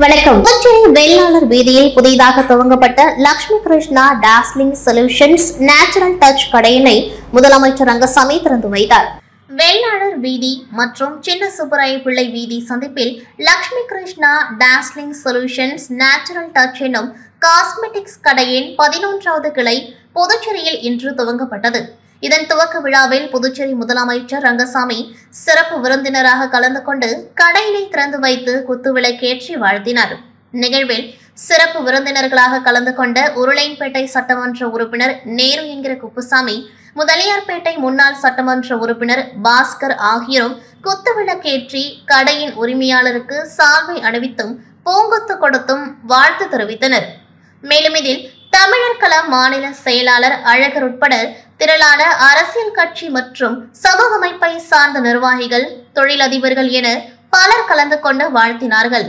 வணக்கம். புதுச்சேரி வேளாளர் வீதியில் புதிதாக துவங்கப்பட்ட Lakshmi Krishna dazzling solutions natural touch கடையினை முதலமைச்சர் ரங்கசாமி திறந்து வைத்தார். வேளாளர் வீதி மற்றும் சின்ன சுப்பராய பிள்ளை வீதி சந்திப்பில் Lakshmi Krishna dazzling solutions natural touch எனும் காஸ்மெட்டிக்ஸ் கடையின் 11வது கிளை புதுச்சேரியில் இன்று துவங்கப்பட்டது. இதன் துவக்க விழாவில் புதுச்சேரி முதலமைச்சர் ரங்கசாமி சிறப்பு விருந்தினராக கலந்து கொண்டு கடையினை திறந்து வைத்து குத்துவிளக்கேற்றி வாழ்த்தினார். நிகழ்வில் சிறப்பு விருந்தினர்களாக கலந்து கொண்ட உருளையன்பேட்டை சட்டமன்ற உறுப்பினர் நேரு என்கிற குப்புசாமி, முதலியார்பேட்டை முன்னாள் சட்டமன்ற உறுப்பினர் பாஸ்கர் ஆகியோரும் குத்துவிளக்கேற்றி கடையின் உரிமையாளருக்கு சால்வை அணிவித்தும் பூங்கொத்து கொடுத்தும் வாழ்த்து தெரிவித்தனர். மேலும் இதில் தமிழர் கள மாநில செயலாளர் அழகர் உட்பட திரளான அரசியல் கட்சி மற்றும் சமூக அமைப்பை சார்ந்த நிர்வாகிகள், தொழிலதிபர்கள் என பலர் கலந்து கொண்டு வாழ்த்தினார்கள்.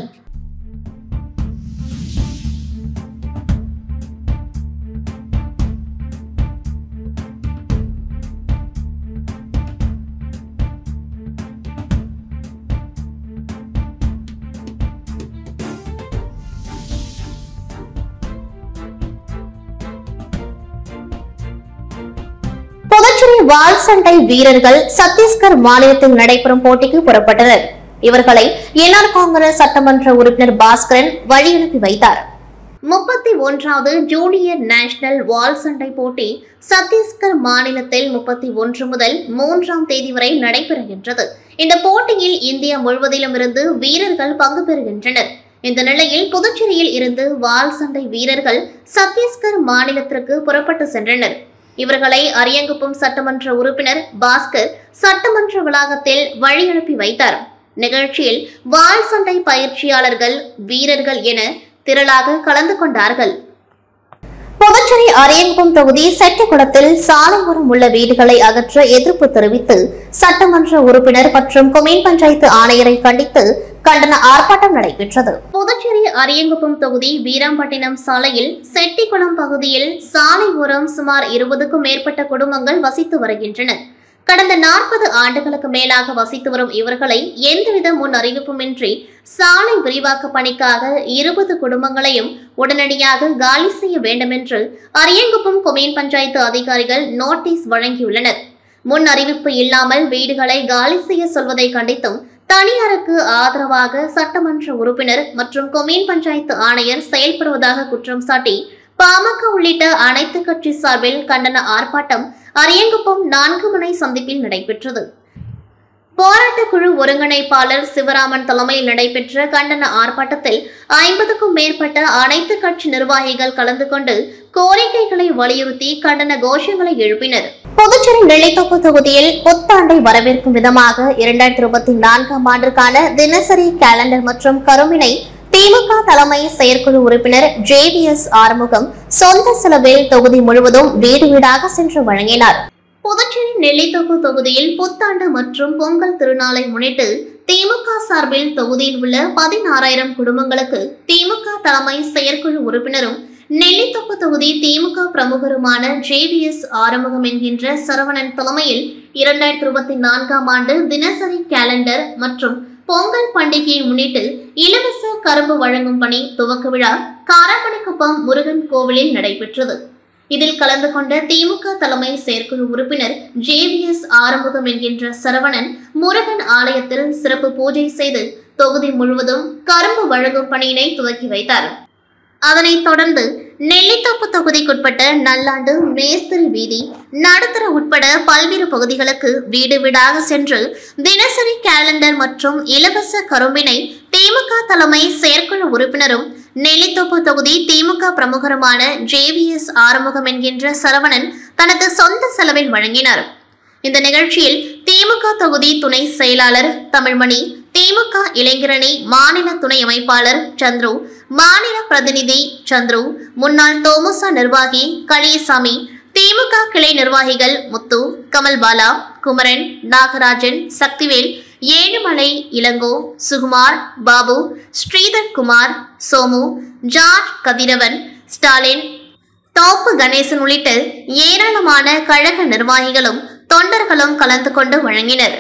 புதுச்சேரி வால் சண்டை வீரர்கள் சத்தீஸ்கர் மாநிலத்தில் நடைபெறும் போட்டிக்கு புறப்பட்டனர். இவர்களை என்ஆர் காங்கிரஸ் சட்டமன்ற உறுப்பினர் பாஸ்கரன் வழி அனுப்பி வைத்தார். 31வது ஜூனியர் நேஷனல் வால் சண்டை போட்டி சத்தீஸ்கர் மாநிலத்தில் 31 முதல் 3ஆம் தேதி வரை நடைபெறுகின்றது. இந்த போட்டியில் இந்தியா முழுவதிலும் இருந்து வீரர்கள் பங்கு பெறுகின்றனர். இந்த நிலையில் புதுச்சேரியில் இருந்து வால் சண்டை வீரர்கள் சத்தீஸ்கர் மாநிலத்திற்கு புறப்பட்டு சென்றனர். இவர்களை அரியங்குப்பம் சட்டமன்ற உறுப்பினர் பாஸ்கர் சட்டமன்ற வளாகத்தில் வழி அனுப்பி வைத்தார். நிகழ்ச்சியில் வால் சண்டை பயிற்சியாளர்கள், வீரர்கள் என திரளாக கலந்து கொண்டார்கள். புதுச்சேரி அரியங்குப்பம் தொகுதி செட்டிக்குளத்தில் சாலை ஓரம் உள்ள வீடுகளை அகற்ற எதிர்ப்பு தெரிவித்து சட்டமன்ற உறுப்பினர் மற்றும் கொம்யூன் பஞ்சாயத்து ஆணையரை கண்டித்து கண்டன ஆர்ப்பாட்டம் நடைபெற்றது. புதுச்சேரி அரியங்குப்பம் தொகுதி வீராம்பட்டினம் சாலையில் செட்டிக்குளம் பகுதியில் சாலை ஓரம் சுமார் 20க்கும் மேற்பட்ட குடும்பங்கள் வசித்து வருகின்றன. கடந்த 40 ஆண்டுகளுக்கு மேலாக வசித்து வரும் இவர்களை எந்தவித முன் அறிவிப்புமின்றி சாலை விரிவாக்க பணிக்காக 20 குடும்பங்களையும் உடனடியாக காலி செய்ய வேண்டும் என்று அரியங்குப்பம் கொம்யூன் பஞ்சாயத்து அதிகாரிகள் நோட்டீஸ் வழங்கியுள்ளனர். முன் அறிவிப்பு இல்லாமல் வீடுகளை காலி செய்ய சொல்வதை கண்டித்தும் தனியாருக்கு ஆதரவாக சட்டமன்ற உறுப்பினர் மற்றும் கொம்யூன் பஞ்சாயத்து ஆணையர் செயல்படுவதாக குற்றம் சாட்டி பாமக உள்ளிட்ட அனைத்து கட்சி சார்பில் கண்டன ஆர்ப்பாட்டம் அரியங்குப்பம் 4 முனை சந்திப்பில் நடைபெற்றது. போராட்ட குழு ஒருங்கிணைப்பாளர் சிவராமன் தலைமையில் நடைபெற்ற கண்டன ஆர்ப்பாட்டத்தில் 50க்கும் மேற்பட்ட அனைத்து கட்சி நிர்வாகிகள் கலந்து கொண்டு கோரிக்கைகளை வலியுறுத்தி கண்டன கோஷங்களை எழுப்பினர். புதுச்சேரி நெல்லித்தோப்பு தொகுதியில் புத்தாண்டை வரவேற்கும் விதமாக 2024ஆம் ஆண்டிற்கான தினசரி கேலண்டர் மற்றும் கரும்பினை திமுக தலைமை செயற்குழு உறுப்பினர் JVS ஆறுமுகம் சொந்த செலவில் தொகுதி முழுவதும் வீடு வீடாக சென்று வழங்கினார். புதுச்சேரி நெல்லித்தோப்பு தொகுதியில் புத்தாண்டு மற்றும் பொங்கல் திருநாளை முன்னிட்டு திமுக சார்பில் தொகுதியில் உள்ள 16,000 குடும்பங்களுக்கு திமுக தலைமை செயற்குழு உறுப்பினரும் நெல்லித்தோப்பு தொகுதி திமுக பிரமுகருமான JVS ஆறுமுகம் என்கின்ற சரவணன் தலைமையில் 2024ஆம் ஆண்டு தினசரி கேலண்டர் மற்றும் பொங்கல் பண்டிகையை முன்னிட்டு இலவச கரும்பு வழங்கும் பணி துவக்க விழா காராமணிக்குப்பம் முருகன் கோவிலில் நடைபெற்றது. இதில் கலந்து கொண்ட திமுக தலைமை செயற்குழு உறுப்பினர் JVS ஆறுமுகம் என்கின்ற சரவணன் முருகன் ஆலயத்தில் சிறப்பு பூஜை செய்து தொகுதி முழுவதும் கரும்பு வழங்கும் பணியினை துவக்கி வைத்தார். அதனைத் தொடர்ந்து நெல்லித்தோப்பு தொகுதிக்குட்பட்ட நல்லாண்டு, மேஸ்திரி வீதி, நடுத்தர உட்பட பல்வேறு பகுதிகளுக்கு வீடு வீடாக சென்று தினசரி கேலண்டர் மற்றும் இலவச கரும்பினை திமுக தலைமை செயற்குழு உறுப்பினரும் நெல்லித்தோப்பு தொகுதி திமுக பிரமுகருமான JVS ஆறுமுகம் என்கின்ற சரவணன் தனது சொந்த செலவில் வழங்கினார். இந்த நிகழ்ச்சியில் திமுக தொகுதி துணை செயலாளர் தமிழ்மணி, திமுக இளைஞரணி மாநில துணை அமைப்பாளர் சந்துரு, மாநில பிரதிநிதி சந்துரு, முன்னாள் தோமுசா நிர்வாகி களியசாமி, திமுக கிளை நிர்வாகிகள் முத்து, கமல்பாலா, குமரன், நாகராஜன், சக்திவேல், ஏழுமலை, இளங்கோ, சுகுமார், பாபு, ஸ்ரீதர் குமார், சோமு, ஜார்ஜ் கதிரவன், ஸ்டாலின், தோப்பு கணேசன் உள்ளிட்ட ஏராளமான கழக நிர்வாகிகளும் தொண்டர்களும் கலந்து கொண்டு வழங்கினர்.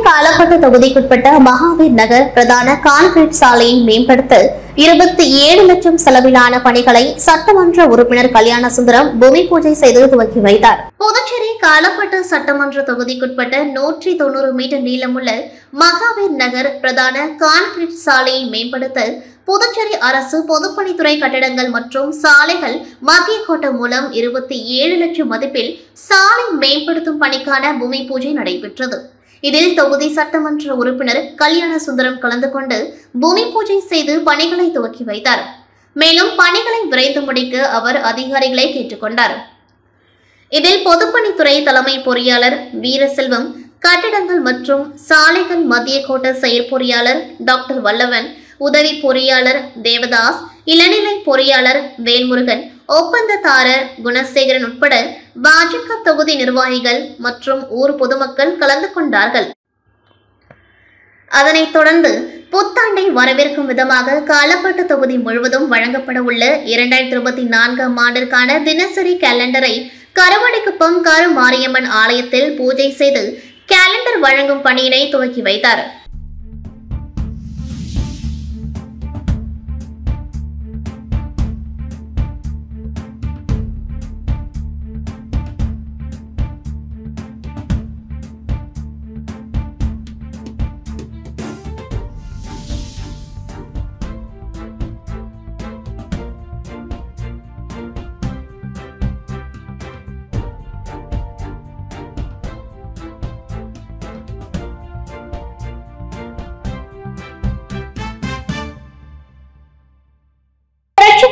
காலப்பட்டு தொகுதிக்குட்பட்ட மகாவீர் நகர் பிரதான கான்கிரீட் சாலையை மேம்படுத்த 27 லட்சம் செலவிலான பணிகளை சட்டமன்ற உறுப்பினர் கல்யாணசுந்தரம் பூமி பூஜை செய்து துவக்கி வைத்தார். புதுச்சேரி காலப்பட்டு சட்டமன்ற தொகுதிக்குட்பட்ட 190 மீட்டர் நீளமுள்ள மகாவீர் நகர் பிரதான கான்கிரீட் சாலையை மேம்படுத்த புதுச்சேரி அரசு பொதுப்பணித்துறை கட்டடங்கள் மற்றும் சாலைகள் மத்திய கோட்டம் மூலம் 27 லட்சம் மதிப்பில் சாலை மேம்படுத்தும் பணிக்கான பூமி பூஜை நடைபெற்றது. இதில் தொகுதி சட்டமன்ற உறுப்பினர் கல்யாணசுந்தரம் கலந்து கொண்டு பூமி பூஜை செய்து பணிகளை துவக்கி வைத்தார். மேலும் பணிகளை விரைந்து முடிக்க அவர் அதிகாரிகளை கேட்டுக்கொண்டார். இதில் பொதுப்பணித்துறை தலைமை பொறியாளர் வீரசெல்வம், கட்டிடங்கள் மற்றும் சாலைகள் மத்திய கோட்ட செயற்பொறியாளர் டாக்டர் வல்லவன், உதவி பொறியாளர் தேவதாஸ், இளநிலை பொறியாளர் வேல்முருகன், ஒப்பந்ததாரர் குணசேகரன் உட்பட பாஜக தொகுதி நிர்வாகிகள் மற்றும் ஊர் பொதுமக்கள் கலந்து கொண்டார்கள். அதனைத் தொடர்ந்து புத்தாண்டை வரவேற்கும் விதமாக காலப்பட்டு தொகுதி முழுவதும் வழங்கப்பட உள்ள 2024ஆம் ஆண்டிற்கான தினசரி கேலண்டரை கருவடிக்குப்பம் கருமாரியம்மன் ஆலயத்தில் பூஜை செய்து கேலண்டர் வழங்கும் பணியினை துவக்கி வைத்தார்.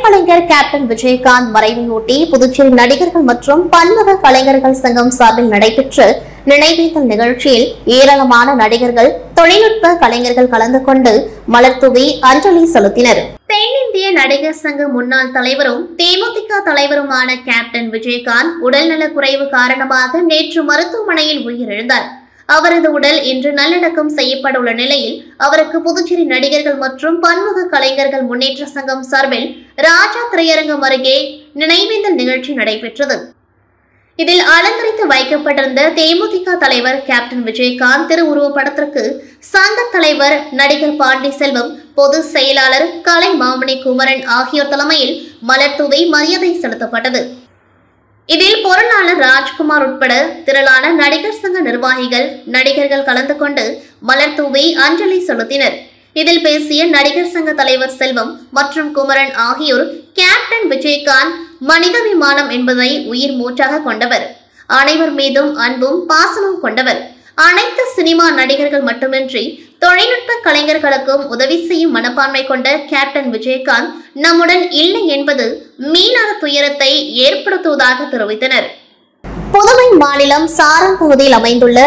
கலைஞர் கேப்டன் விஜயகாந்த் மறைவையொட்டி புதுச்சேரி நடிகர்கள் மற்றும் பன்முக கலைஞர்கள் சங்கம் சார்பில் நடைபெற்ற நினைவேந்தல் நிகழ்ச்சியில் ஏராளமான நடிகர்கள், தொழில்நுட்ப கலைஞர்கள் கலந்து கொண்டு மலர்தூவி அஞ்சலி செலுத்தினர். தென்னிந்திய நடிகர் சங்க முன்னாள் தலைவரும் தேமுதிக தலைவருமான கேப்டன் விஜயகாந்த் உடல்நலக் குறைவு காரணமாக நேற்று மருத்துவமனையில் உயிரிழந்தார். அவரது உடல் இன்று நல்லடக்கம் செய்யப்பட உள்ள நிலையில் அவருக்கு புதுச்சேரி நடிகர்கள் மற்றும் பன்முக கலைஞர்கள் முன்னேற்ற சங்கம் சார்பில் ராஜா திரையரங்கம் அருகே நினைவேந்தல் நிகழ்ச்சி நடைபெற்றது. இதில் அலங்கரித்து வைக்கப்பட்டிருந்த தேமுதிக தலைவர் கேப்டன் விஜயகாந்த் திருவுருவ படத்திற்கு சங்க தலைவர் நடிகர் பாண்டி செல்வம், பொதுச் செயலாளர் கலை மாமணி குமரன் ஆகியோர் தலைமையில் மலர்தூவி மரியாதை செலுத்தப்பட்டது. இதில் பொருளாளர் ராஜ்குமார் உட்பட திரளான நடிகர் சங்க நிர்வாகிகள், நடிகர்கள் கலந்து கொண்டு மலர்தூவி அஞ்சலி செலுத்தினர். இதில் பேசிய நடிகர் சங்க தலைவர் செல்வம் மற்றும் குமரன் ஆகியோர் கேப்டன் விஜயகாந்த் மனிதாபிமானம் என்பதை உயிர் மூச்சாக கொண்டவர், அனைவர் மீதும் அன்பும் பாசமும் கொண்டவர், அனைத்து சினிமா நடிகர்கள் மட்டுமின்றி தொழில்நுட்ப கலைஞர்களுக்கும் உதவி செய்யும் மனப்பான்மை கொண்ட கேப்டன் விஜயகாந்த் நம்முடன் இல்லை என்பது மீனாத துயரத்தை ஏற்படுத்துவதாக தெரிவித்தனர். புதுவை மாநிலம் சாரம் பகுதியில் அமைந்துள்ள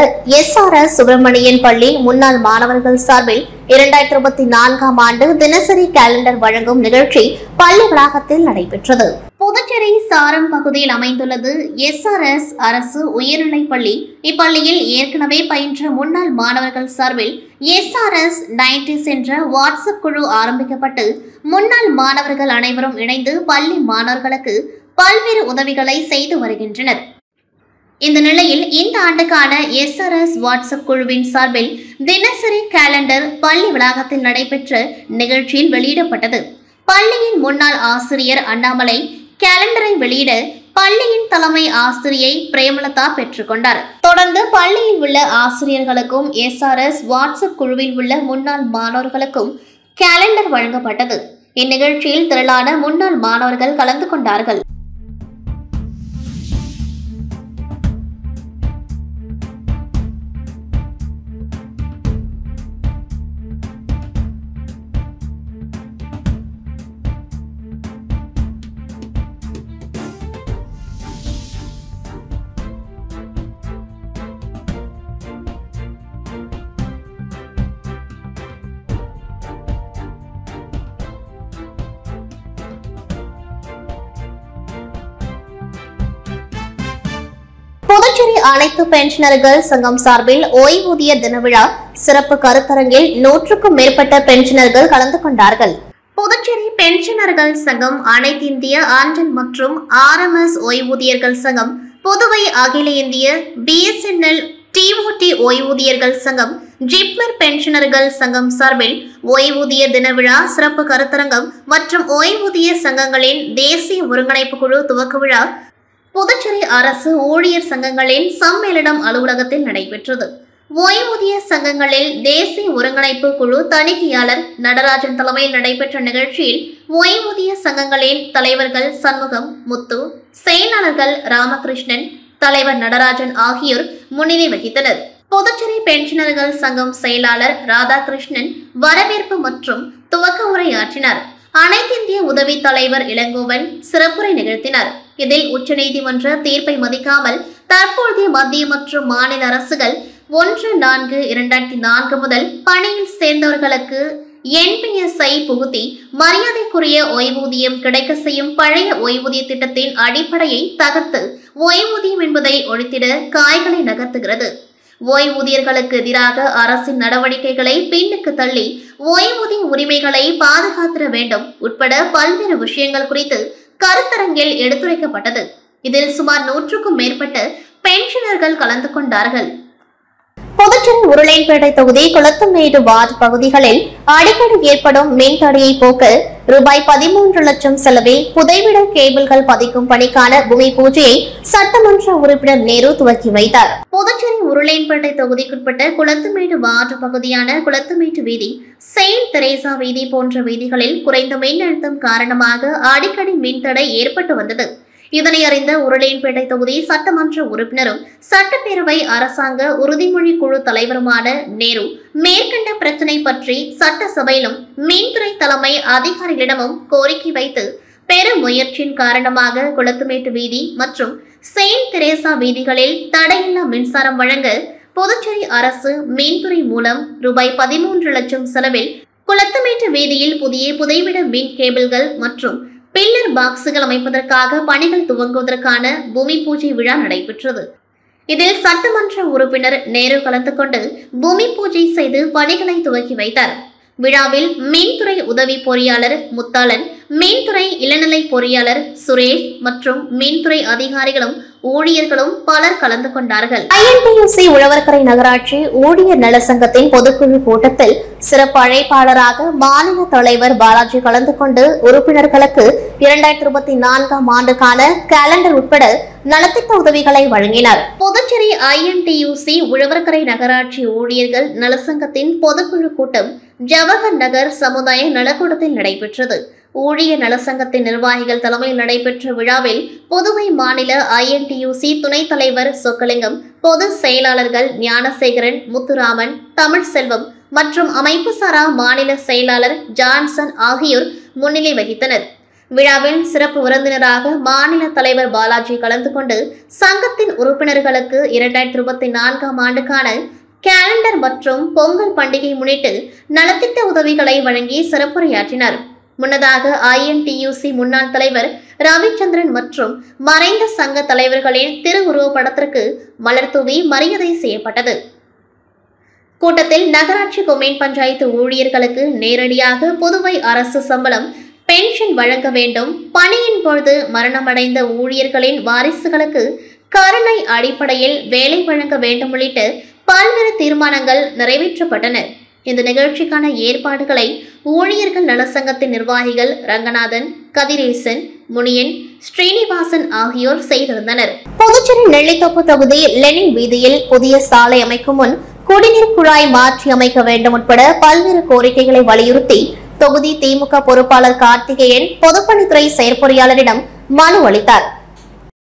SRS சுப்பிரமணியன் பள்ளி முன்னாள் மாணவர்கள் சார்பில் 2024ஆம் ஆண்டு தினசரி கேலண்டர் வழங்கும் நிகழ்ச்சி பள்ளி வளாகத்தில் நடைபெற்றது. புதுச்சேரி சாரம் பகுதியில் அமைந்துள்ளது SRS அரசு உயர்நிலைப் பள்ளி. இப்பள்ளியில் ஏற்கனவே பயின்ற முன்னாள் மாணவர்கள் சார்பில் SRS 90s என்ற வாட்ஸ்அப் குழு ஆரம்பிக்கப்பட்டு முன்னாள் மாணவர்கள் அனைவரும் இணைந்து பள்ளி மாணவர்களுக்கு பல்வேறு உதவிகளை செய்து வருகின்றனர். இந்த நிலையில் இந்த ஆண்டுக்கான SRS வாட்ஸ்அப் குழுவின் சார்பில் தினசரி கேலண்டர் பள்ளி வளாகத்தில் நடைபெற்ற நிகழ்ச்சியில் வெளியிடப்பட்டது. பள்ளியின் முன்னாள் ஆசிரியர் அண்ணாமலை கேலண்டரை வெளியிட பள்ளியின் தலைமை ஆசிரியை பிரேமலதா பெற்றுக்கொண்டார். தொடர்ந்து பள்ளியில் உள்ள ஆசிரியர்களுக்கும் SRS வாட்ஸ்அப் குழுவில் உள்ள முன்னாள் மாணவர்களுக்கும் கேலண்டர் வழங்கப்பட்டது. இந்நிகழ்ச்சியில் திரளான முன்னாள் மாணவர்கள் கலந்து கொண்டார்கள். புதுச்சேரி அனைத்து பென்ஷனர்கள் சங்கம் சார்பில் ஓய்வூதிய தின விழா சிறப்பு கருத்தரங்கில் 100க்கும் மேற்பட்ட பென்ஷனர்கள் கலந்து கொண்டார்கள். புதுச்சேரி பென்ஷனர்கள் சங்கம், அனைத்து இந்திய அஞ்சல் மற்றும் RMS ஓய்வூதியர்கள் சங்கம், புதுவை அகில இந்திய BSNL TOT ஓய்வூதியர்கள் சங்கம், ஜிப்மர் பென்ஷனர்கள் சங்கம் சார்பில் ஓய்வூதிய தின விழா சிறப்பு கருத்தரங்கம் மற்றும் ஓய்வூதிய சங்கங்களின் தேசிய ஒருங்கிணைப்பு குழு துவக்க விழா புதுச்சேரி அரசு ஊழியர் சங்கங்களின் சம்மேளனம் அலுவலகத்தில் நடைபெற்றது. ஓய்வூதிய சங்கங்களில் தேசிய ஒருங்கிணைப்பு குழு தணிக்கையாளர் நடராஜன் தலைமையில் நடைபெற்ற நிகழ்ச்சியில் ஓய்வூதிய சங்கங்களின் தலைவர்கள் சண்முகம், முத்து, செயலாளர்கள் ராமகிருஷ்ணன், தலைவர் நடராஜன் ஆகியோர் முன்னிலை வகித்தனர். புதுச்சேரி பென்ஷனர்கள் சங்கம் செயலாளர் ராதாகிருஷ்ணன் வரவேற்பு மற்றும் துவக்க உரையாற்றினார். அனைத்திந்திய உதவி தலைவர் இளங்கோவன் சிறப்புரை நிகழ்த்தினார். இதில் உச்சநீதிமன்ற தீர்ப்பை மதிக்காமல் தற்போதைய மத்திய மற்றும் மாநில அரசுகள் 1/4/2004 முதல் பணியில் சேர்ந்தவர்களுக்கு NPS-ஐ புகுத்தி மரியாதைக்குரிய ஓய்வூதியம் கிடைக்க செய்யும் பழைய ஓய்வூதிய திட்டத்தின் அடிப்படையை தகர்த்து ஓய்வூதியம் என்பதை ஒழித்திட காய்களை நகர்த்துகிறது. ஓய்வூதியர்களுக்கு எதிராக அரசின் நடவடிக்கைகளை பின்னுக்கு தள்ளி ஓய்வூதிய உரிமைகளை பாதுகாத்திட வேண்டும் உட்பட பல்வேறு விஷயங்கள் குறித்து கருத்தரங்கில் எடுத்துரைக்கப்பட்டது. இதில் சுமார் 100க்கும் மேற்பட்ட பென்ஷனர்கள் கலந்து கொண்டார்கள். புதுச்சேரி உருளையன்பேட்டை தொகுதி குளத்துமேடு வார்டு பகுதிகளில் அடிக்கடி ஏற்படும் மின் தடையை போக்க ரூபாய் 13 லட்சம் செலவில் புதைவிட கேபிள்கள் பதிக்கும் பணிக்கான பூமி பூஜையை சட்டமன்ற உறுப்பினர் நேரு துவக்கி வைத்தார். புதுச்சேரி உருளையன்பேட்டை தொகுதிக்குட்பட்ட குளத்துமேடு வார்டு பகுதியான குளத்துமேட்டு வீதி, செயின்ட் தெரேசா வீதி போன்ற வீதிகளில் குறைந்த மின் அழுத்தம் காரணமாக அடிக்கடி மின் தடை ஏற்பட்டு வந்தது. இதனை அறிந்த உருளையன்பேட்டை தொகுதி சட்டமன்ற உறுப்பினரும் சட்டப்பேரவை அரசாங்க உறுதிமொழி குழு தலைவருமான நேரு மேற்கண்ட பிரச்சினை பற்றி சட்டசபையிலும் மின்துறை தலைமை அதிகாரிகளிடமும் கோரிக்கை வைத்து பெரும் முயற்சியின் காரணமாக குளத்துமேட்டு வீதி மற்றும் செயின்ட் தெரேசா வீதிகளில் தடையில்லா மின்சாரம் வழங்க புதுச்சேரி அரசு மின்துறை மூலம் ரூபாய் 13 லட்சம் செலவில் குளத்துமேட்டு வீதியில் புதிய புதைவிட மின் கேபிள்கள் மற்றும் பில்லர் பாக்ஸுகள் அமைப்பதற்காக பணிகள் துவங்குவதற்கான பூமி பூஜை விழா நடைபெற்றது. இதில் சட்டமன்ற உறுப்பினர் நேரு கலந்து கொண்டு பூமி பூஜை செய்து பணிகளை துவக்கி வைத்தார். விழாவில் மின்துறை உதவி பொறியாளர் முத்தாளன், மின்துறை இளநிலை பொறியாளர் சுரேஷ் மற்றும் மின்துறை அதிகாரிகளும் ஊழியர்களும் பலர் கலந்து கொண்டார்கள். INTUC உழவர்கரை நகராட்சி ஊழியர் நல சங்கத்தின் பொதுக்குழு கூட்டத்தில் சிறப்பு அழைப்பாளராக மாநில தலைவர் பாலாஜி கலந்து கொண்டு உறுப்பினர்களுக்கு 2024ஆம் ஆண்டுக்கான கேலண்டர் உட்பட நலத்திட்ட உதவிகளை வழங்கினார். புதுச்சேரி INTUC உழவர்கரை நகராட்சி ஊழியர்கள் நலசங்கத்தின் பொதுக்குழு கூட்டம் ஜவஹர் நகர் சமுதாய நலக்கூடத்தில் நடைபெற்றது. ஊழியர் நலசங்கத்தின் நிர்வாகிகள் தலைமையில் நடைபெற்ற விழாவில் புதுவை மாநில INTUC துணைத் தலைவர் சொக்கலிங்கம், பொது செயலாளர்கள் ஞானசேகரன், முத்துராமன், தமிழ்செல்வம் மற்றும் அமைப்பு சாரா மாநில செயலாளர் ஜான்சன் ஆகியோர் முன்னிலை வகித்தனர். விழாவில் சிறப்பு விருந்தினராக மாநில தலைவர் பாலாஜி கலந்து கொண்டு சங்கத்தின் உறுப்பினர்களுக்கு 2024ஆம் ஆண்டுக்கான கேலண்டர் மற்றும் பொங்கல் பண்டிகை முன்னிட்டு நலத்திட்ட உதவிகளை வழங்கி சிறப்புரையாற்றினார். முன்னதாக INTUC முன்னாள் தலைவர் ரவிச்சந்திரன் மற்றும் மறைந்த சங்க தலைவர்களின் திருவுருவப் படத்திற்கு மலர் தூவி மரியாதை செய்யப்பட்டது. கூட்டத்தில் நகராட்சி கொம்யூன் பஞ்சாயத்து ஊழியர்களுக்கு நேரடியாக புதுவை அரசு சம்பளம், பென்ஷன் வழங்க வேண்டும், பணியின் பொழுது மரணமடைந்த ஊழியர்களின் வாரிசுகளுக்கு கருணை அடிப்படையில் வேலை வழங்க வேண்டும் உள்ளிட்ட பல்வேறு தீர்மானங்கள் நிறைவேற்றப்பட்டன. இந்த நிகழ்ச்சிக்கான ஏற்பாடுகளை ஊழியர்கள் நலசங்கத்தின் நிர்வாகிகள் ரங்கநாதன், கதிரேசன், முனியன், ஸ்ரீனிவாசன் ஆகியோர் செய்திருந்தனர். புதுச்சேரி நெல்லித்தோப்பு தொகுதி லெனின் வீதியில் புதிய சாலை அமைக்கும் முன் குடிநீர் குழாய் மாற்றி அமைக்க வேண்டும் உட்பட பல்வேறு கோரிக்கைகளை வலியுறுத்தி தொகுதி திமுக பொறுப்பாளர் கார்த்திகேயன் பொதுப்பணித்துறை செயற்பொறியாளரிடம் மனு அளித்தார்.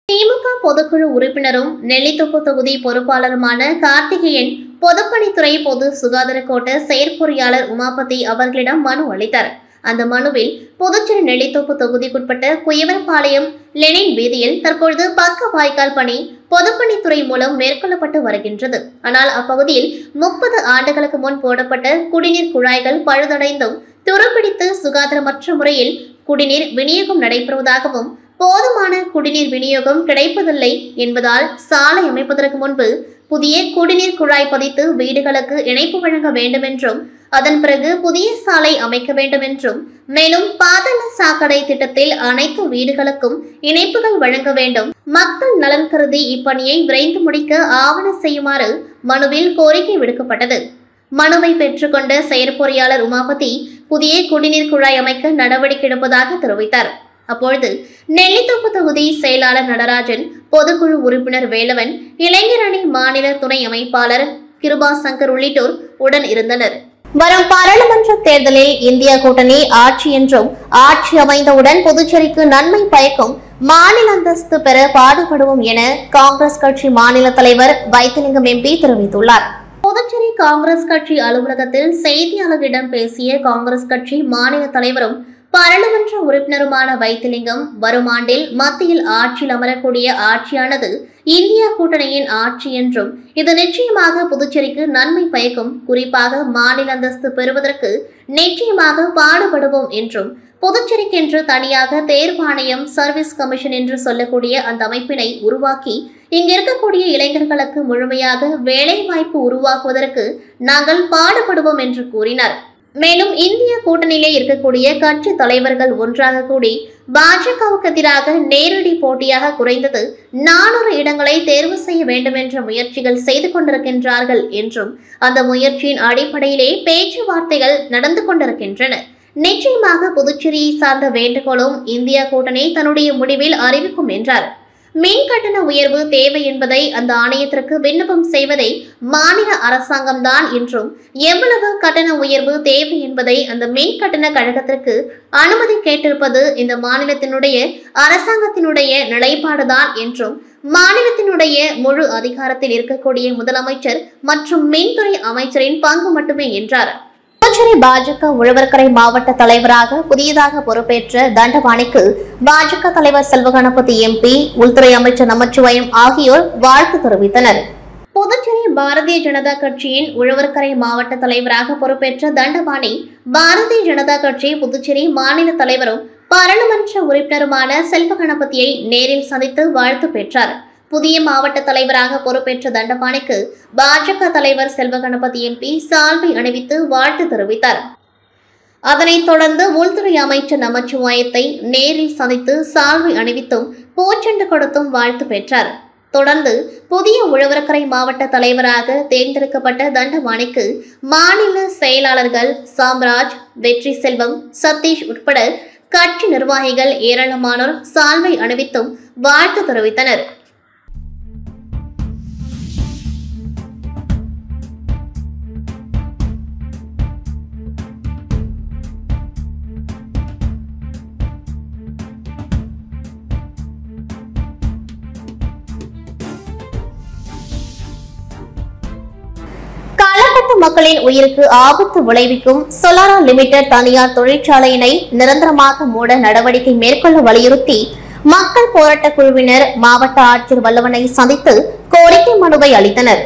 திமுக பொதுக்குழு உறுப்பினரும் நெல்லித்தோப்பு தொகுதி பொறுப்பாளருமான கார்த்திகேயன் பொதுப்பணித்துறை பொது சுகாதார கோட்ட செயற்பொறியாளர் உமாபதி அவர்களிடம் மனு அளித்தார். அந்த மனுவில் புதுச்சேரி நெல்லித்தோப்பு தொகுதிக்குட்பட்ட குயவரபாளையம் லெனின் வீதியில் தற்பொழுது பக்க வாய்க்கால் பணி பொதுப்பணித்துறை மூலம் மேற்கொள்ளப்பட்டு வருகின்றது. ஆனால் அப்பகுதியில் 30 ஆண்டுகளுக்கு முன் போடப்பட்ட குடிநீர் குழாய்கள் பழுதடைந்தும் துருப்பிடித்து சுகாதாரமற்ற முறையில் குடிநீர் விநியோகம் நடைபெறுவதாகவும் போதுமான குடிநீர் விநியோகம் கிடைப்பதில்லை என்பதால் சாலை அமைப்பதற்கு முன்பு புதிய குடிநீர் குழாய் பதித்து வீடுகளுக்கு இணைப்பு வழங்க வேண்டும் என்றும் அதன் பிறகு புதிய சாலை அமைக்க வேண்டும் என்றும் மேலும் பாதாள சாக்கடை திட்டத்தில் அனைத்து வீடுகளுக்கும் இணைப்புகள் வழங்க வேண்டும், மக்கள் நலன் கருதி இப்பணியை விரைந்து முடிக்க ஆவண செய்யுமாறு மனுவில் கோரிக்கை விடுக்கப்பட்டது. மனுவை பெற்றுக்கொண்ட செயற்பொறியாளர் உமாபதி புதிய குடிநீர் குழாய் அமைக்க நடவடிக்கை எடுப்பதாக தெரிவித்தார். அப்பொழுது நெல்லித்தோப்பு தொகுதி செயலாளர் நடராஜன், பொதுக்குழு உறுப்பினர் வேலவன், இளைஞர் அணி மாநில துணை அமைப்பாளர் கிருபாசங்கர் உள்ளிட்டோர் உடன் இருந்தனர். வரும் பாராளுமன்ற தேர்தலில் இந்தியா கூட்டணி ஆட்சி என்றும் ஆட்சி அமைந்தவுடன் புதுச்சேரிக்கு நன்மை பயக்கும் மாநில அந்தஸ்து பெற பாடுபடுவோம் என காங்கிரஸ் கட்சி மாநில தலைவர் வைத்திலிங்கம் எம்பி தெரிவித்துள்ளார். புதுச்சேரி காங்கிரஸ் கட்சி அலுவலகத்தில் செய்தியாளர்களிடம் பேசிய காங்கிரஸ் கட்சி மாநில தலைவரும் பாராளுமன்ற உறுப்பினருமான வைத்திலிங்கம், வரும் ஆண்டில் மத்தியில் ஆட்சியில் அமரக்கூடிய ஆட்சியானது இந்தியா கூட்டணியின் ஆட்சி என்றும் இது நிச்சயமாக புதுச்சேரிக்கு நன்மை பயக்கும், குறிப்பாக மாநில அந்தஸ்து பெறுவதற்கு நிச்சயமாக பாடுபடுவோம் என்றும், புதுச்சேரிக்கென்று தனியாக தேர்வாணையம், சர்வீஸ் கமிஷன் என்று சொல்லக்கூடிய அந்த அமைப்பினை உருவாக்கி இங்கிருக்கக்கூடிய இளைஞர்களுக்கு முழுமையாக வேலைவாய்ப்பு உருவாக்குவதற்கு நாங்கள் பாடுபடுவோம் என்று கூறினார். மேலும் இந்திய கூட்டணியிலே இருக்கக்கூடிய கட்சி தலைவர்கள் ஒன்றாக கூடி பாஜகவுக்கு எதிராக நேரடி போட்டியாக குறைந்தது 400 இடங்களை தேர்வு செய்ய வேண்டும் என்ற முயற்சிகள் செய்து கொண்டிருக்கின்றார்கள் என்றும், அந்த முயற்சியின் அடிப்படையிலே பேச்சுவார்த்தைகள் நடந்து கொண்டிருக்கின்றன. நிச்சயமாக புதுச்சேரியை சார்ந்த வேண்டுகோளும் இந்தியா கூட்டணி தன்னுடைய முடிவில் அறிவிக்கும் என்றார். மின் கட்டண உயர்வு தேவை என்பதை அந்த ஆணையத்திற்கு விண்ணப்பம் செய்வதை மாநில அரசாங்கம்தான் என்றும், எவ்வளவு கட்டண உயர்வு தேவை என்பதை அந்த மின் கட்டண கழகத்திற்கு அனுமதி கேட்டிருப்பது இந்த மாநிலத்தினுடைய அரசாங்கத்தினுடைய நிலைப்பாடுதான் என்றும், மாநிலத்தினுடைய முழு அதிகாரத்தில் இருக்கக்கூடிய முதலமைச்சர் மற்றும் மின்துறை அமைச்சரின் பங்கு மட்டுமே என்றார். புதுச்சேரி பாஜக உழவர்கரை மாவட்ட தலைவராக புதியதாக பொறுப்பேற்ற தண்டபாணிக்கு பாஜக தலைவர் செல்வகணபதி எம்பி, உள்துறை அமைச்சர் நமச்சிவாயம் ஆகியோர் வாழ்த்து தெரிவித்தனர். புதுச்சேரி பாரதிய ஜனதா கட்சியின் உழவர்கரை மாவட்ட தலைவராக பொறுப்பேற்ற தண்டபாணி, பாரதிய ஜனதா கட்சி புதுச்சேரி மாநில தலைவரும் பாராளுமன்ற உறுப்பினருமான செல்வகணபதியை நேரில் சந்தித்து வாழ்த்து பெற்றார். புதிய மாவட்ட தலைவராக பொறுப்பேற்ற தண்டபாணிக்கு பாஜக தலைவர் செல்வகணபதி எம்பி சால்வை அணிவித்து வாழ்த்து தெரிவித்தார். அதனைத் தொடர்ந்து உள்துறை அமைச்சர் நமச்சிவாயத்தை நேரில் சந்தித்து சால்வை அணிவித்தும் பூச்செண்டு கொடுத்தும் வாழ்த்து பெற்றார். தொடர்ந்து புதிய உழவர்கரை மாவட்ட தலைவராக தேர்ந்தெடுக்கப்பட்ட தண்டபாணிக்கு மாநில செயலாளர்கள் சாம்ராஜ், வெற்றி செல்வம், சதீஷ் உட்பட கட்சி நிர்வாகிகள் ஏராளமானோர் சால்வை அணிவித்தும் வாழ்த்து தெரிவித்தனர். மக்களின் உயிருக்கு ஆபத்து விளைவிக்கும் சொலாரா லிமிடெட் தனியார் தொழிற்சாலையினை நிரந்தரமாக மூட நடவடிக்கை மேற்கொள்ள வலியுறுத்தி மக்கள் போராட்ட குழுவினர் மாவட்ட ஆட்சியர் வல்லவனை சந்தித்து கோரிக்கை மனுவை அளித்தனர்.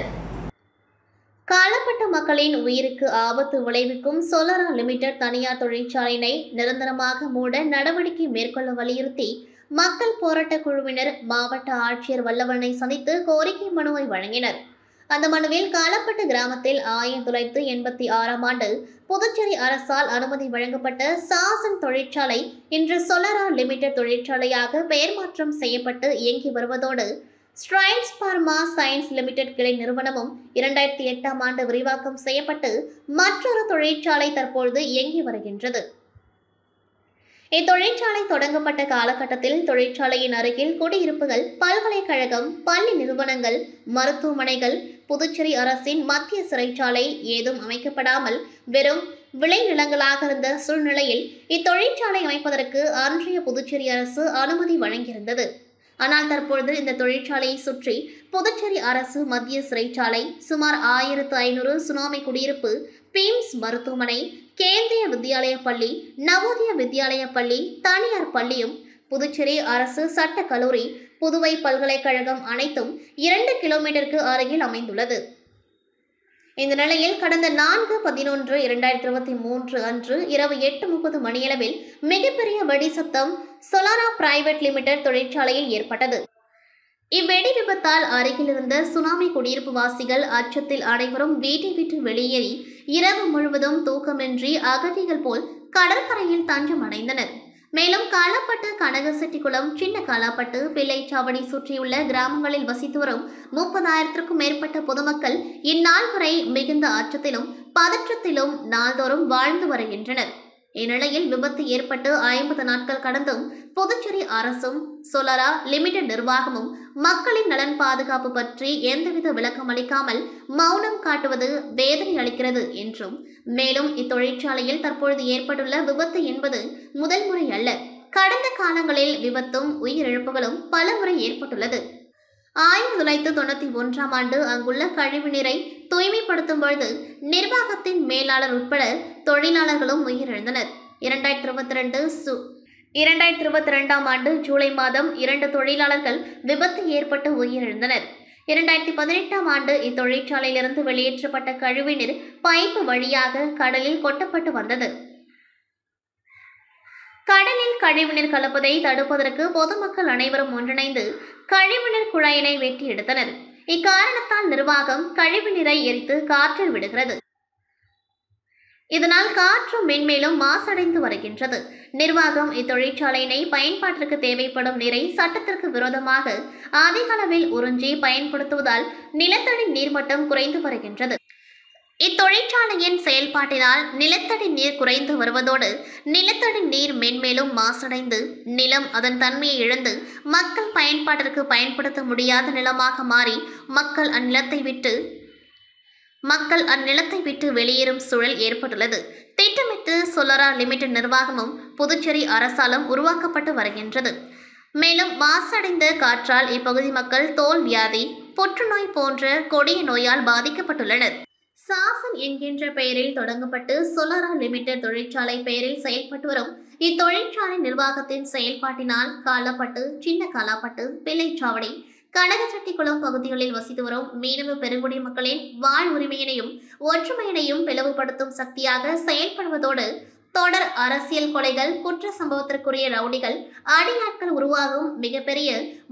காலப்பட்ட மக்களின் உயிருக்கு ஆபத்து விளைவிக்கும் சொலாரா லிமிடெட் தனியார் தொழிற்சாலையினை நிரந்தரமாக மூட நடவடிக்கை மேற்கொள்ள வலியுறுத்தி மக்கள் போராட்ட குழுவினர் மாவட்ட ஆட்சியர் வல்லவனை சந்தித்து கோரிக்கை மனுவை வழங்கினர். அந்த மனுவில் காலப்பட்டு கிராமத்தில் 1986ஆம் ஆண்டு புதுச்சேரி அரசால் அனுமதி வழங்கப்பட்ட சாசன் தொழிற்சாலை இன்று சொலாரா லிமிடெட் தொழிற்சாலையாக பெயர் மாற்றம் செய்யப்பட்டு இயங்கி வருவதோடு ஸ்ட்ரைட்ஸ் பார்மா சயின்ஸ் லிமிடெட் கிளை நிறுவனமும் 2008ஆம் ஆண்டு விரிவாக்கம் செய்யப்பட்டு மற்றொரு தொழிற்சாலை தற்பொழுது இயங்கி வருகின்றது. இத்தொழிற்சாலை தொடங்கப்பட்ட காலகட்டத்தில் தொழிற்சாலையின் அருகில் குடியிருப்புகள், பல்கலைக்கழகம், பள்ளி நிறுவனங்கள், மருத்துவமனைகள், புதுச்சேரி அரசின் மத்திய சிறைச்சாலை ஏதும் அமைக்கப்படாமல் வெறும் விளைநிலங்களாக இருந்த சூழ்நிலையில் இத்தொழிற்சாலை அமைப்பதற்கு அன்றைய புதுச்சேரி அரசு அனுமதி வழங்கியிருந்தது. ஆனால் தற்பொழுது இந்த தொழிற்சாலையை சுற்றி புதுச்சேரி அரசு மத்திய சிறைச்சாலை, சுமார் 1500 சுனாமி குடியிருப்பு, பீம்ஸ் மருத்துவமனை, கேந்திரிய வித்யாலய பள்ளி, நவோதய வித்யாலய பள்ளி, தனியார் பள்ளியும், புதுச்சேரி அரசு சட்ட கல்லூரி, புதுவை பல்கலைக்கழகம் அனைத்தும் 2 கிலோமீட்டருக்கு அருகில் அமைந்துள்ளது. இந்த நிலையில் கடந்த 4/11/2023 அன்று இரவு 8:30 மணியளவில் மிகப்பெரிய வெடி சத்தம் சொலாரா பிரைவேட் லிமிடெட் தொழிற்சாலையில் ஏற்பட்டது. இவ்வெடி விபத்தால் அருகில் இருந்த சுனாமி குடியிருப்பு வாசிகள் அச்சத்தில் அனைவரும் வீட்டை விட்டு வெளியேறி இரவு முழுவதும் தூக்கமின்றி அகதிகள் போல் கடற்கரையில் தஞ்சம் அடைந்தனர். மேலும் காலாப்பட்டு, கனகசெட்டிக்குளம், சின்ன காலாப்பட்டு, பிள்ளைச்சாவடி சுற்றியுள்ள கிராமங்களில் வசித்து வரும் 30,000க்கும் மேற்பட்ட பொதுமக்கள் இந்நாள் வரை மிகுந்த அச்சத்திலும் பதற்றத்திலும் நாள்தோறும் வாழ்ந்து வருகின்றனர். இந்நிலையில் விபத்து ஏற்பட்டு 50 நாட்கள் கடந்தும் புதுச்சேரி அரசும் சொலரா லிமிடெட் நிர்வாகமும் மக்களின் நலன் பாதுகாப்பு பற்றி எந்தவித விளக்கம் அளிக்காமல் மௌனம் காட்டுவது வேதனை அளிக்கிறது என்றும், மேலும் இத்தொழிற்சாலையில் தற்பொழுது ஏற்பட்டுள்ள விபத்து என்பது முதல் முறை அல்ல. கடந்த காலங்களில் விபத்தும் உயிரிழப்புகளும் பல முறை ஏற்பட்டுள்ளது. 1991ஆம் ஆண்டு அங்குள்ள கழிவுநீரை தூய்மைப்படுத்தும் பொழுது நிர்வாகத்தின் மேலாளர் உட்பட தொழிலாளர்களும் உயிரிழந்தனர். 2022ஆம் ஆண்டு ஜூலை மாதம் 2 தொழிலாளர்கள் விபத்து ஏற்பட்டு உயிரிழந்தனர். 2018ஆம் ஆண்டு இத்தொழிற்சாலையிலிருந்து வெளியேற்றப்பட்ட கழிவுநீர் பைப்பு வழியாக கடலில் கொட்டப்பட்டு வந்தது. கடலில் கழிவுநீர் கலப்பதை தடுப்பதற்கு பொதுமக்கள் அனைவரும் ஒன்றிணைந்து கழிவுநீர் குழாயினை வெட்டி எடுத்தனர். இக்காரணத்தால் நிர்வாகம் கழிவுநீரை எரித்து காற்றில் விடுகிறது. இதனால் காற்று மென்மேலும் மாசடைந்து வருகின்றது. நிர்வாகம் இத்தொழிற்சாலையினை பயன்பாட்டிற்கு தேவைப்படும் நீரை சட்டத்திற்கு விரோதமாக அதிக அளவில் உறிஞ்சி பயன்படுத்துவதால் நிலத்தடி நீர்மட்டம் குறைந்து வருகின்றது. இத்தொழிற்சாலையின் செயல்பாட்டினால் நிலத்தடி நீர் குறைந்து வருவதோடு நிலத்தடி நீர் மென்மேலும் மாசடைந்து நிலம் அதன் தன்மையை இழந்து மக்கள் பயன்பாட்டிற்கு பயன்படுத்த முடியாத நிலமாக மாறி மக்கள் அந்நிலத்தை விட்டு வெளியேறும் சூழல் ஏற்பட்டுள்ளது. திட்டமிட்டு சொலரா லிமிடெட் நிர்வாகமும் புதுச்சேரி அரசாலும் உருவாக்கப்பட்டு வருகின்றது. மேலும் மாசடைந்த காற்றால் இப்பகுதி மக்கள் தோல் வியாதி, புற்றுநோய் போன்ற கொடிய நோயால் பாதிக்கப்பட்டுள்ளனர். சாசன் என்கின்ற பெயரில் தொடங்கப்பட்டு சொலரா லிமிடெட் தொழிற்சாலை பெயரில் செயல்பட்டு வரும் இத்தொழிற்சாலை நிர்வாகத்தின் செயல்பாட்டினால் காலாப்பட்டு, சின்ன காலாப்பட்டு, பிள்ளைச்சாவடி, கனகசெட்டிக்குளம் பகுதிகளில் வசித்து வரும் மீனவ பெருங்குடி மக்களின் வாழ்வுரிமையினையும் ஒற்றுமையினையும் பிளவுபடுத்தும் சக்தியாக செயல்படுவதோடு தொடர் அரசியல் கொலைகள், குற்ற சம்பவத்திற்குரிய ரவுடிகள், அடியாட்கள் உருவாகும் மிகப்பெரிய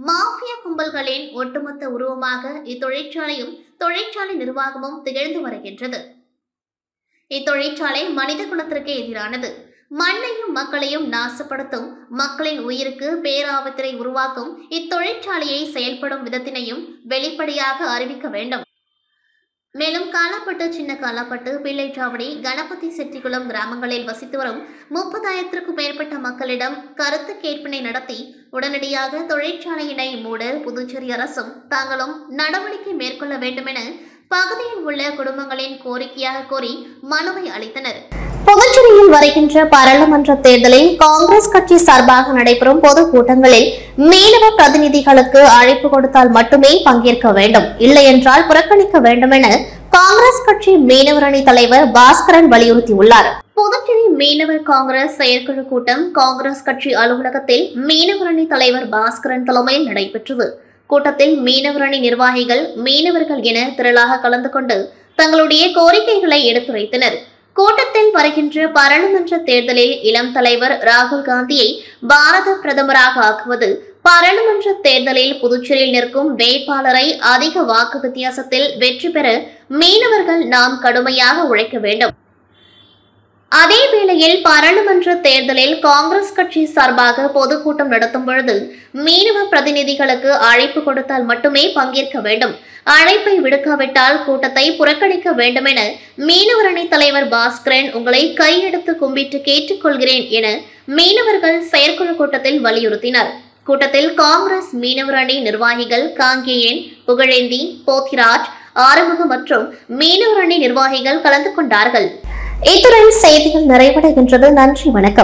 மாஃபியா கும்பல்களின் ஒட்டுமொத்த உருவமாக இத்தொழிற்சாலையும் தொழிற்சாலை நிர்வாகமும் திகழ்ந்து வருகின்றது. இத்தொழிற்சாலை மனித குலத்திற்கு எதிரானது. மண்ணையும் மக்களையும் நாசப்படுத்தும், மக்களின் உயிருக்கு பேராபத்தினை உருவாக்கும் இத்தொழிற்சாலையை செயல்படும் விதத்தினையும் வெளிப்படையாக அறிவிக்க வேண்டும். மேலும் காலாப்பட்டு, சின்ன காலாப்பட்டு, பிள்ளைச்சாவடி, கணபதி செட்டிக்குளம் கிராமங்களில் வசித்து வரும் 30,000க்கும் மேற்பட்ட மக்களிடம் கருத்து கேட்பினை நடத்தி உடனடியாக தொழிற்சாலையினை மூட புதுச்சேரி அரசும் தாங்களும் நடவடிக்கை மேற்கொள்ள வேண்டும் என பகுதியில் உள்ள குடும்பங்களின் கோரிக்கையாக கோரி மனுவை அளித்தனர். புதுச்சேரியில் வருகின்ற பாராளுமன்ற தேர்தலில் காங்கிரஸ் கட்சி சார்பாக நடைபெறும் பொதுக்கூட்டங்களில் மீனவ பிரதிநிதிகளுக்கு அழைப்பு கொடுத்தால் மட்டுமே பங்கேற்க வேண்டும், இல்லை என்றால் புறக்கணிக்க வேண்டும் என காங்கிரஸ் கட்சி மீனவர் அணி தலைவர் பாஸ்கரன் வலியுறுத்தியுள்ளார். புதுச்சேரி மீனவர் காங்கிரஸ் செயற்குழு கூட்டம் காங்கிரஸ் கட்சி அலுவலகத்தில் மீனவர் அணி தலைவர் பாஸ்கரன் தலைமையில் நடைபெற்றது. கூட்டத்தில் மீனவர் அணி நிர்வாகிகள், மீனவர்கள் என திரளாக கலந்து கொண்டு தங்களுடைய கோரிக்கைகளை எடுத்துரைத்தனர். கூட்டத்தில் வருகின்ற பாராளுமன்ற தேர்தலில் இளம் தலைவர் ராகுல் காந்தியை பாரத பிரதமராக ஆக்குவது, பாராளுமன்ற தேர்தலில் புதுச்சேரியில் நிற்கும் வேட்பாளரை அதிக வாக்கு வித்தியாசத்தில் வெற்றி பெற மீனவர்கள் நாம் கடுமையாக உழைக்க வேண்டும். அதே வேளையில் பாராளுமன்ற தேர்தலில் காங்கிரஸ் கட்சி சார்பாக பொதுக்கூட்டம் நடத்தும் பொழுது மீனவ பிரதிநிதிகளுக்கு அழைப்பு கொடுத்தால் மட்டுமே பங்கேற்க வேண்டும், அழைப்பை விடுக்காவிட்டால் கூட்டத்தை புறக்கணிக்க வேண்டும் என மீனவர் அணி தலைவர் பாஸ்கரன் உங்களை கையெடுத்து கும்பிட்டு கேட்டுக்கொள்கிறேன் என மீனவர்கள் செயற்குழு கூட்டத்தில் வலியுறுத்தினர். கூட்டத்தில் காங்கிரஸ் மீனவர் அணி நிர்வாகிகள் காங்கேயன், புகழேந்தி, போத்திராஜ், ஆறுமுகம் மற்றும் மீனவர் அணி நிர்வாகிகள் கலந்து கொண்டார்கள். இத்துடன் செய்திகள் நிறைவடைகின்றது. நன்றி, வணக்கம்.